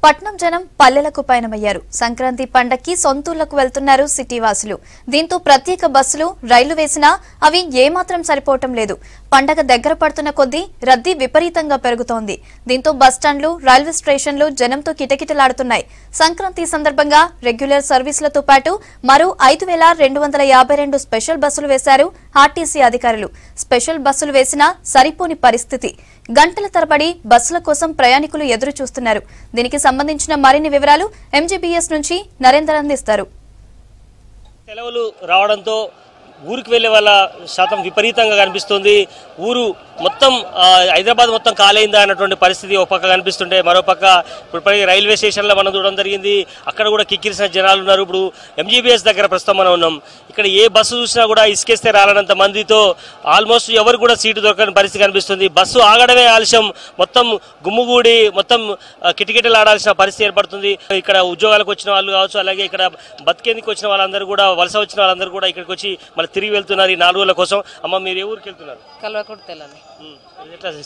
పట్నం జనం పల్లెలకు పయనమయ్యారు. సంక్రాంతి పండక్కి సొంతూళ్లకు వెళ్తున్నారు సిటీ వాసులు. దీంతో ప్రత్యేక బస్సులు, రైళ్లు వేసినా అవి ఏమాత్రం సరిపోవటం లేదు. పండగ దగ్గర పడుతున్న కొద్దీ రద్దీ విపరీతంగా పెరుగుతోంది. దీంతో బస్టాండ్లు, రైల్వే స్టేషన్లు జనంతో కిటకిటలాడుతున్నాయి. సంక్రాంతి సందర్భంగా రెగ్యులర్ సర్వీసులతో పాటు మరో 5252 స్పెషల్ బస్సులు వేశారు ఆర్టీసీ అధికారులు. స్పెషల్ బస్సులు వేసినా సరిపోని పరిస్థితి. గంటల తరబడి బస్సుల కోసం ప్రయాణికులు ఎదురు చూస్తున్నారు. దీనికి సంబంధించిన మరిన్ని వివరాలు ఎంజీబీఎస్ నుంచి నరేందర్ అందిస్తారు. సెలవులు రావడంతో ఊరికి వెళ్లే వాళ్ళ శాతం విపరీతంగా కనిపిస్తుంది. ఊరు మొత్తం హైదరాబాద్ మొత్తం కాలైందా అన్నటువంటి పరిస్థితి ఒక పక్క కనిపిస్తుంటే, మరోపక్క ఇప్పుడు రైల్వే స్టేషన్లో మనం చూడడం జరిగింది. అక్కడ కూడా కిక్కిరిసిన జనాలు ఉన్నారు. ఇప్పుడు ఎంజీబీఎస్ దగ్గర ప్రస్తుతం మనం ఉన్నాం. ఇక్కడ ఏ బస్సు చూసినా కూడా ఇసుకేస్తే రాలనంత మందితో ఆల్మోస్ట్ ఎవరు కూడా సీటు దొరకని పరిస్థితి కనిపిస్తుంది. బస్సు ఆగడమే ఆలస్యం, మొత్తం గుమ్ముగూడి మొత్తం కిటకిటలాడాల్సిన పరిస్థితి ఏర్పడుతుంది. ఇక్కడ ఉద్యోగాలకు వచ్చిన వాళ్ళు కావచ్చు, అలాగే ఇక్కడ బతికేందుకు వచ్చిన వాళ్ళందరూ కూడా, వలస వచ్చిన వాళ్ళందరూ కూడా ఇక్కడికి వచ్చి మళ్ళీ తిరిగి వెళ్తున్నారు ఈ 4 రోజుల కోసం. అమ్మ, మీరు ఏ ఊరికి వెళ్తున్నారు? కల్వకుర్తి తెల్లని.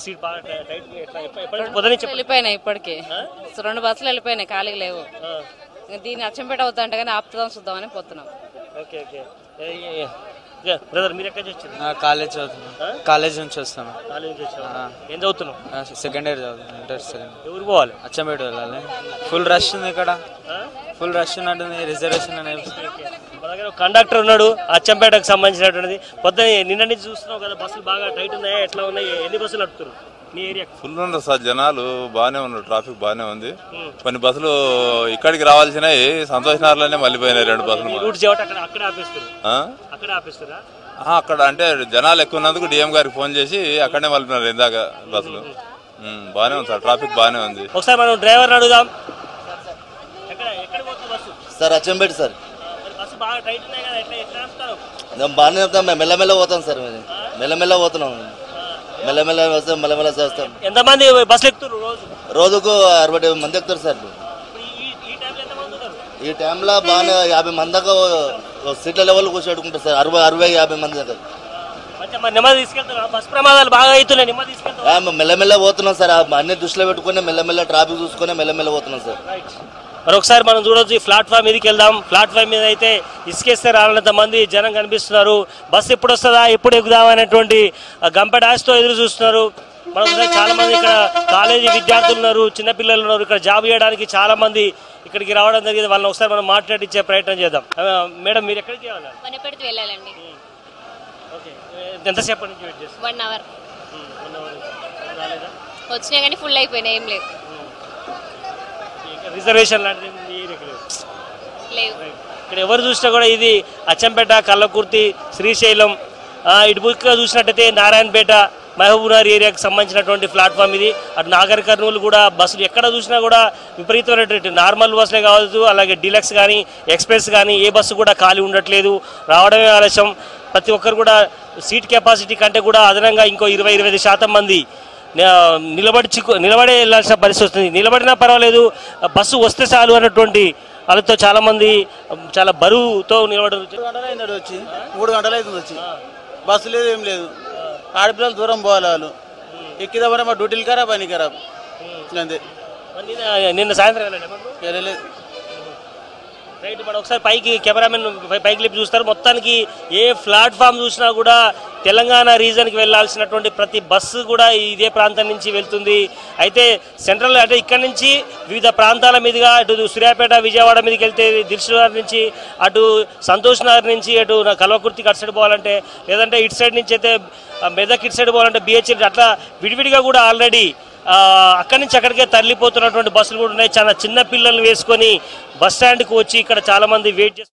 సీట్ బాగా వెళ్ళిపోయినాయి ఇప్పటికే. 2 బస్సులు వెళ్ళిపోయినాయి, ఖాళీ లేవు. దీన్ని అచ్చంపేట అవుతా అంటే కానీ ఆపుదాం చూద్దామని పోతున్నాం. ఓకే ఓకే బ్రదర్, మీరు ఎక్కడి నుంచి వచ్చారు? కాలేజ్ చదువుతున్నాం. కాలేజ్ నుంచి వస్తాను. కాలేజ్ నుంచి వచ్చాను. ఏం చదువుతున్నాం? సెకండ్ ఇయర్ చదువుతున్నాం. Inter second. ఎవరు పోవాలి? అచ్చంపేట వెళ్ళాలి. ఫుల్ రష్ ఉంది ఇక్కడ. ఫుల్ రష్ ఉన్నట్టుంది. రిజర్వేషన్ అనేది. మన దగ్గర కండక్టర్ ఉన్నాడు, అచ్చంపేటకు సంబంధించినటువంటిది. పొద్దున నిన్న నుంచి చూస్తున్నావు కదా, బస్సులు బాగా టైట్ ఉన్నాయా, ఎట్లా ఉన్నాయి? ఎన్ని బస్సులు నడుపుతున్నారు నీ ఏరియా? ఫుల్ ఉన్నారు సార్, జనాలు బాగానే ఉన్నారు. ట్రాఫిక్ బాగానే ఉంది. కొన్ని బస్సులు ఇక్కడికి రావాల్సినవి సంతోషనగర్లోనే మళ్ళీపోయినాయి. 2 బస్సులు రూట్ చేయటం అక్కడ ఆపిస్తారు. అక్కడ అంటే జనాలు ఎక్కువ ఉన్నందుకు డిఎం గారికి ఫోన్ చేసి అక్కడనే మళ్ళీపోయినారు ఇందాక బస్సులు. బాగానే ఉంది సార్, ట్రాఫిక్ బాగానే ఉంది. ఒకసారి మనం డ్రైవర్ అడుగుదాం. Sir Achampet sir. బస్సు బాగా టైట్ ఉన్నాయి కదా, ఎట్లా ఆపుతారు? బాగానే చెప్తాం. మేము మెల్లమెల్ల పోతాం సార్. మెల్లమెల్ల పోతున్నాం. మెల్లమెల్ల వస్తాం, మెల్లమెల్ల చేస్తాం. ఎంతమంది బస్సులు ఎక్కుతారు రోజుకు 60 మంది ఎక్కుతారు సార్. ఈ టైంలో బాగానే 50 మంది దాకా సీట్ల లెవెల్ కూర్చోడుకుంటారు సార్. 60-50 మంది దాకా. బస్ ప్రమాదాలు బాగా అవుతున్నాయి. మెల్లమెల్ల పోతున్నాం సార్. అన్ని దృష్టిలో పెట్టుకుని మెల్లమెల్ల ట్రాఫిక్ చూసుకుని మెల్లమెల్ల పోతున్నాం సార్. మరొకసారి మనం చూడొచ్చు, ఈ ప్లాట్ఫామ్ మీదకి వెళ్దాం. ప్లాట్ఫామ్ మీద అయితే ఇసుకేస్తే రానంత మంది జనం కనిపిస్తున్నారు. బస్సు ఎప్పుడు వస్తుందా, ఎప్పుడు ఎక్కుదాం అనేటువంటి గంపెడ ఆశతో ఎదురు చూస్తున్నారు. మనం చాలా మంది ఇక్కడ కాలేజీ విద్యార్థులు ఉన్నారు, చిన్నపిల్లలు ఉన్నారు. ఇక్కడ జాబ్ చేయడానికి చాలా మంది ఇక్కడికి రావడం జరిగింది. వాళ్ళని ఒకసారి మనం మాట్లాడించే ప్రయత్నం చేద్దాం. మేడం, మీరు ఎక్కడికి వెళ్ళాలండి? ఓకే, ఎంతసేపటి నుంచి వెయిట్ చేస్తారు? 1 అవర్ వచ్చినా కానీ ఫుల్ అయిపోయినాయి. ఏం లేదు. రిజర్వేషన్ లాంటిది లేవు. ఇక్కడ ఎవరు చూసినా కూడా ఇది అచ్చంపేట, కల్లకుర్తి, శ్రీశైలం, ఇటు బుక్గా చూసినట్టయితే నారాయణపేట, మహబూబ్నగర్ ఏరియాకి సంబంధించినటువంటి ప్లాట్ఫామ్ ఇది. అటు నాగర్ కర్నూలు కూడా బస్సులు ఎక్కడ చూసినా కూడా విపరీతమైనటువంటి నార్మల్ బస్సులే కావచ్చు, అలాగే డీలక్స్ కానీ ఎక్స్ప్రెస్ కానీ ఏ బస్సు కూడా ఖాళీ ఉండట్లేదు. రావడమే ఆలస్యం. ప్రతి ఒక్కరు కూడా సీట్ కెపాసిటీ కంటే కూడా అదనంగా ఇంకో 20-25% మంది నిలబడే వెళ్ళాల్సిన పరిస్థితి వస్తుంది. నిలబడినా పర్వాలేదు, బస్సు వస్తే చాలు అన్నటువంటి వాళ్ళతో చాలా మంది చాలా బరువుతో నిలబడి. 3 గంటలు అయింది వచ్చి. 3 గంటలు అవుతుంది వచ్చి. బస్సు లేదు, ఏం లేదు. ఆడపిల్లలు దూరం పోవాలి. వాళ్ళు ఎక్కిదామని మా డ్యూటీలు ఖరాబ్ అని ఖరాబ్ అంతే. నిన్న సాయంత్రం వెళ్ళలేదు. రైట్, మనం ఒకసారి పైకి కెమెరామెన్ పైకి లేపి చూస్తారు. మొత్తానికి ఏ ప్లాట్ఫామ్ చూసినా కూడా తెలంగాణ రీజన్కి వెళ్ళాల్సినటువంటి ప్రతి బస్సు కూడా ఇదే ప్రాంతం నుంచి వెళ్తుంది. అయితే సెంట్రల్ అంటే ఇక్కడ నుంచి వివిధ ప్రాంతాల మీదుగా అటు సూర్యాపేట, విజయవాడ మీదకి వెళ్తే దిల్సుఖ్నగర్ నుంచి, అటు సంతోష్ నగర్ నుంచి అటు కల్వకుర్తికి అటు సైడ్ పోవాలంటే, లేదంటే ఇటు సైడ్ నుంచి అయితే మెదక్ ఇటు సైడ్ పోవాలంటే బిహెచ్ఎల్, అట్లా విడివిడిగా కూడా ఆల్రెడీ అక్కడి నుంచి అక్కడికే తరలిపోతున్నటువంటి బస్సులు కూడా ఉన్నాయి. చాలా చిన్న పిల్లల్ని వేసుకొని బస్ స్టాండ్కి వచ్చి ఇక్కడ చాలామంది వెయిట్ చేస్తారు.